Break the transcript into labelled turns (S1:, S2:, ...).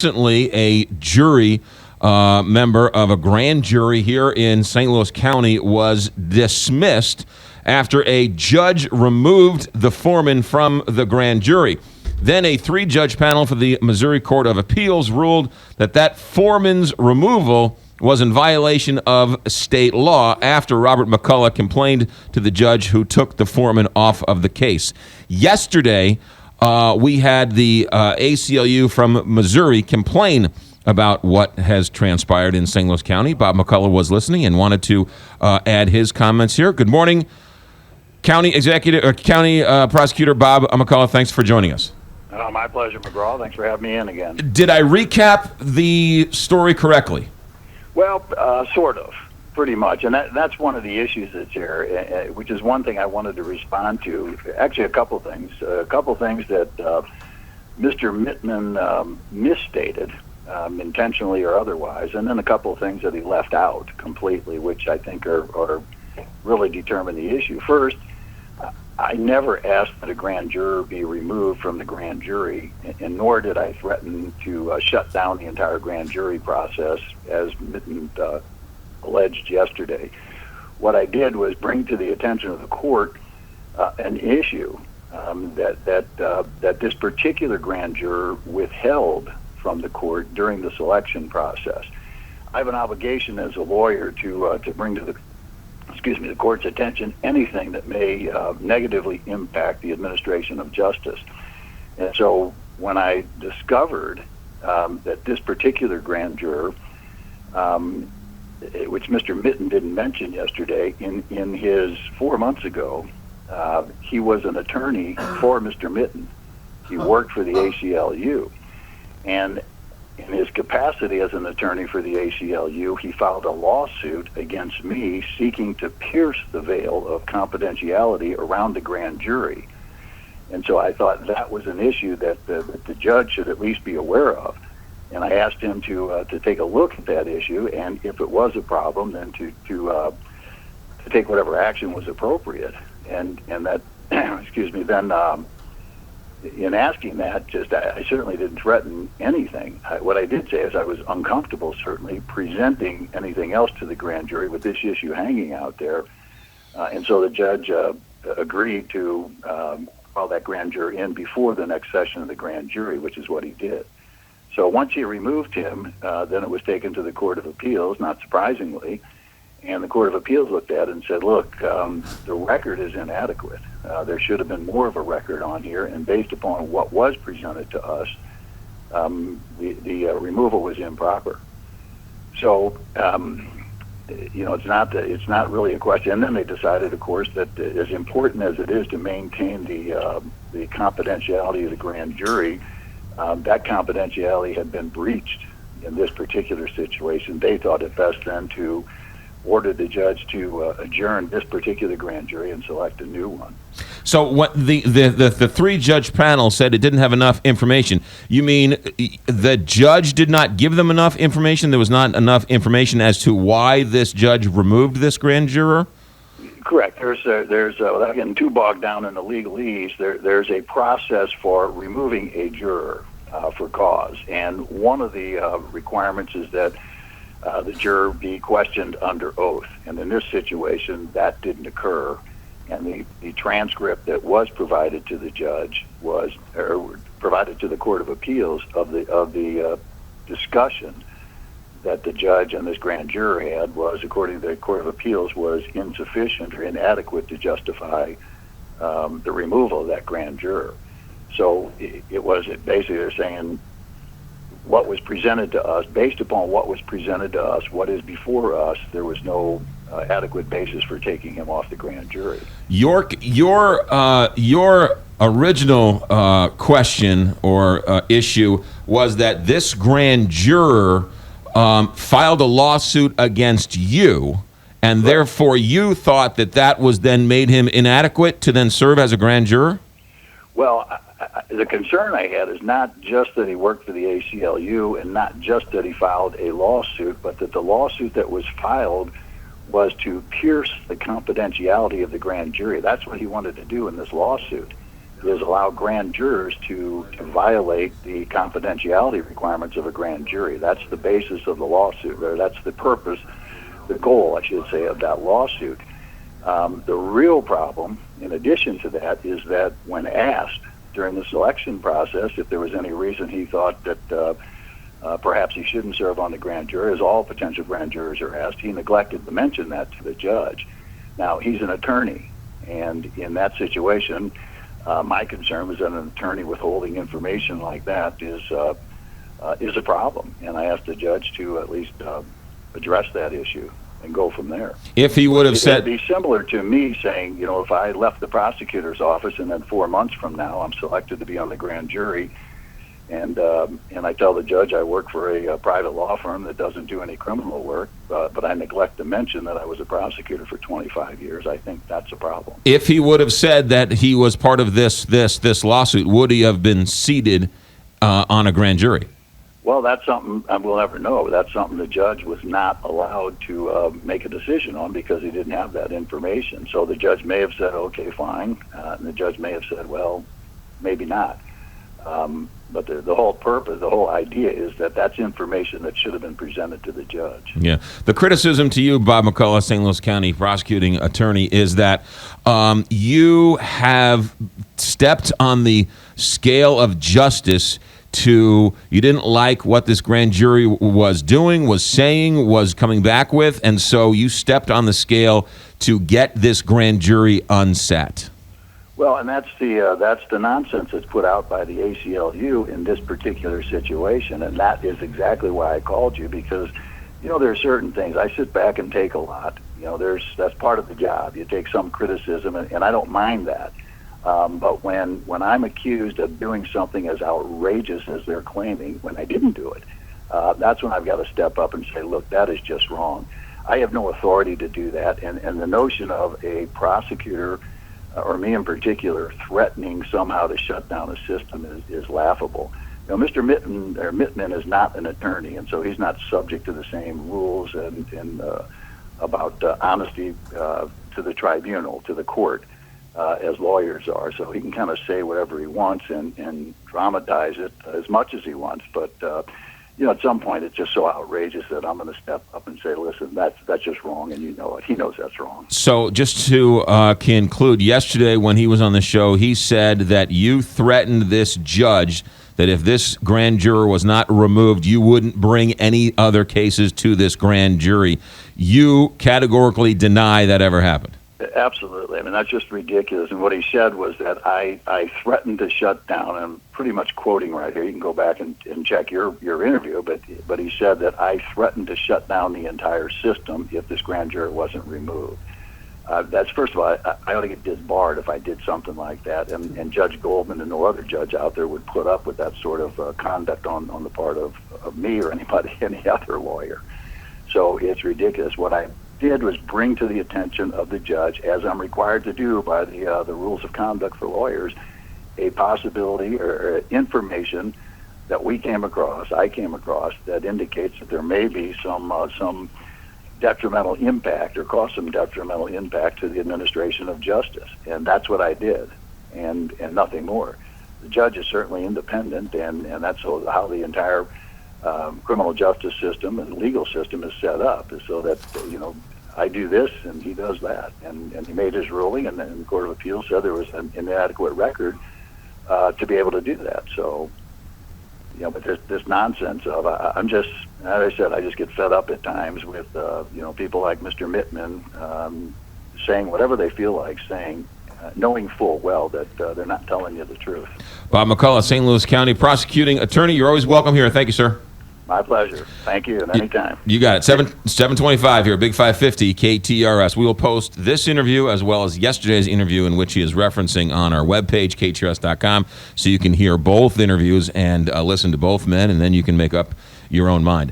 S1: Recently, a jury member of a grand jury here in St. Louis County was dismissed after a judge removed the foreman from the grand jury. Then a three-judge panel for the Missouri Court of Appeals ruled that foreman's removal was in violation of state law after Robert McCulloch complained to the judge who took the foreman off of the case. Yesterday, we had the ACLU from Missouri complain about what has transpired in St. Louis County. Bob McCulloch was listening and wanted to add his comments here. Good morning, County Prosecutor Bob McCulloch. Thanks for joining us.
S2: My pleasure, McGraw. Thanks for having me in again.
S1: Did I recap the story correctly?
S2: Well, sort of. Pretty much, and that's one of the issues that's here, which is one thing I wanted to respond to. Actually, a couple things that Mr. Mittman misstated, intentionally or otherwise, and then a couple of things that he left out completely, which I think are really determine the issue. First, I never asked that a grand juror be removed from the grand jury, and nor did I threaten to shut down the entire grand jury process, as Mitten alleged yesterday. What I did was bring to the attention of the court an issue that this particular grand juror withheld from the court during the selection process. I have an obligation as a lawyer to bring to the court's attention anything that may negatively impact the administration of justice. And so when I discovered that this particular grand juror, which Mr. Mitten didn't mention yesterday, in his 4 months ago, he was an attorney for Mr. Mitten. He worked for the ACLU. And in his capacity as an attorney for the ACLU, he filed a lawsuit against me seeking to pierce the veil of confidentiality around the grand jury. And so I thought that was an issue that the judge should at least be aware of. And I asked him to take a look at that issue, and if it was a problem, then to take whatever action was appropriate. And that, then in asking that, I certainly didn't threaten anything. What I did say is I was uncomfortable, certainly, presenting anything else to the grand jury with this issue hanging out there. And so the judge agreed to call that grand juror in before the next session of the grand jury, which is what he did. So once he removed him, then it was taken to the Court of Appeals, not surprisingly, and the Court of Appeals looked at it and said, look, the record is inadequate. There should have been more of a record on here, and based upon what was presented to us, the removal was improper. So, it's not really a question. And then they decided, of course, that as important as it is to maintain the confidentiality of the grand jury, that confidentiality had been breached in this particular situation. They thought it best then to order the judge to adjourn this particular grand jury and select a new one.
S1: So what the three-judge panel said it didn't have enough information. You mean the judge did not give them enough information? There was not enough information as to why this judge removed this grand juror?
S2: Correct. There's without getting too bogged down in the legalese, there's a process for removing a juror for cause, and one of the requirements is that the juror be questioned under oath. And in this situation, that didn't occur, and the transcript that was provided to the judge was provided to the Court of Appeals of the discussion that the judge and this grand juror had was, according to the Court of Appeals, was insufficient or inadequate to justify the removal of that grand juror. So it was basically they're saying what was presented to us, based upon what was presented to us, what is before us, there was no adequate basis for taking him off the grand jury.
S1: Your original question or issue was that this grand juror filed a lawsuit against you, and therefore you thought that was then made him inadequate to then serve as a grand juror?
S2: Well, the concern I had is not just that he worked for the ACLU and not just that he filed a lawsuit, but that the lawsuit that was filed was to pierce the confidentiality of the grand jury. That's what he wanted to do in this lawsuit. is allow grand jurors to violate the confidentiality requirements of a grand jury. That's the basis of the lawsuit, or that's the purpose, the goal, I should say, of that lawsuit. The real problem, in addition to that, is that when asked during the selection process if there was any reason he thought that perhaps he shouldn't serve on the grand jury, as all potential grand jurors are asked, he neglected to mention that to the judge. Now, he's an attorney, and in that situation, my concern was that an attorney withholding information like that is a problem, and I asked the judge to at least address that issue and go from there.
S1: If he would have said...
S2: It'd be similar to me saying, if I left the prosecutor's office and then 4 months from now I'm selected to be on the grand jury, and I tell the judge I work for a private law firm that doesn't do any criminal work, but I neglect to mention that I was a prosecutor for 25 years, I think that's a problem.
S1: If he would have said that he was part of this lawsuit, would he have been seated on a grand jury?
S2: Well, that's something we'll never know. That's something the judge was not allowed to make a decision on because he didn't have that information. So the judge may have said, okay, fine, and the judge may have said, well, maybe not. But the whole purpose, the whole idea is that that's information that should have been presented to the judge.
S1: Yeah. The criticism to you, Bob McCulloch, St. Louis County prosecuting attorney, is that you have stepped on the scale of justice you didn't like what this grand jury was doing, was saying, was coming back with, and so you stepped on the scale to get this grand jury unset.
S2: Well, and that's the nonsense that's put out by the ACLU in this particular situation, and that is exactly why I called you, because there are certain things I sit back and take a lot. That's part of the job. You take some criticism, and I don't mind that. But when I'm accused of doing something as outrageous as they're claiming, when I didn't do it, that's when I've got to step up and say, look, that is just wrong. I have no authority to do that, and the notion of a prosecutor, or me in particular, threatening somehow to shut down a system is laughable. Mr. Mittman is not an attorney, and so he's not subject to the same rules and about honesty to the tribunal, to the court, as lawyers are. So he can kind of say whatever he wants and dramatize it as much as he wants. But at some point it's just so outrageous that I'm going to step up and say, listen, that's just wrong, and you know it. He knows that's wrong.
S1: So just to conclude, yesterday when he was on the show, he said that you threatened this judge that if this grand juror was not removed, you wouldn't bring any other cases to this grand jury. You categorically deny that ever happened.
S2: Absolutely. I mean, that's just ridiculous. And what he said was that I threatened to shut down, and I'm pretty much quoting right here. You can go back and check your interview, but he said that I threatened to shut down the entire system if this grand jury wasn't removed. That's, first of all, I ought to get disbarred if I did something like that, and Judge Goldman and no other judge out there would put up with that sort of conduct on the part of me or any other lawyer. So it's ridiculous. What I did was bring to the attention of the judge, as I'm required to do by the rules of conduct for lawyers, a possibility or information that I came across, that indicates that there may be some detrimental impact or cause some detrimental impact to the administration of justice. And that's what I did, and nothing more. The judge is certainly independent, and that's how the entire criminal justice system and legal system is set up, is so that, I do this and he does that. And he made his ruling, and then the Court of Appeals said there was an inadequate record to be able to do that. So, but this nonsense of, I'm just, as I said, I just get fed up at times with, people like Mr. Mittman saying whatever they feel like saying, knowing full well that they're not telling you the truth.
S1: Bob McCulloch, St. Louis County prosecuting attorney. You're always welcome here. Thank you, sir.
S2: My pleasure. Thank you, and anytime.
S1: You got it. 7:25 here, Big 550 KTRS. We will post this interview as well as yesterday's interview, in which he is referencing, on our webpage, ktrs.com, so you can hear both interviews and listen to both men, and then you can make up your own mind.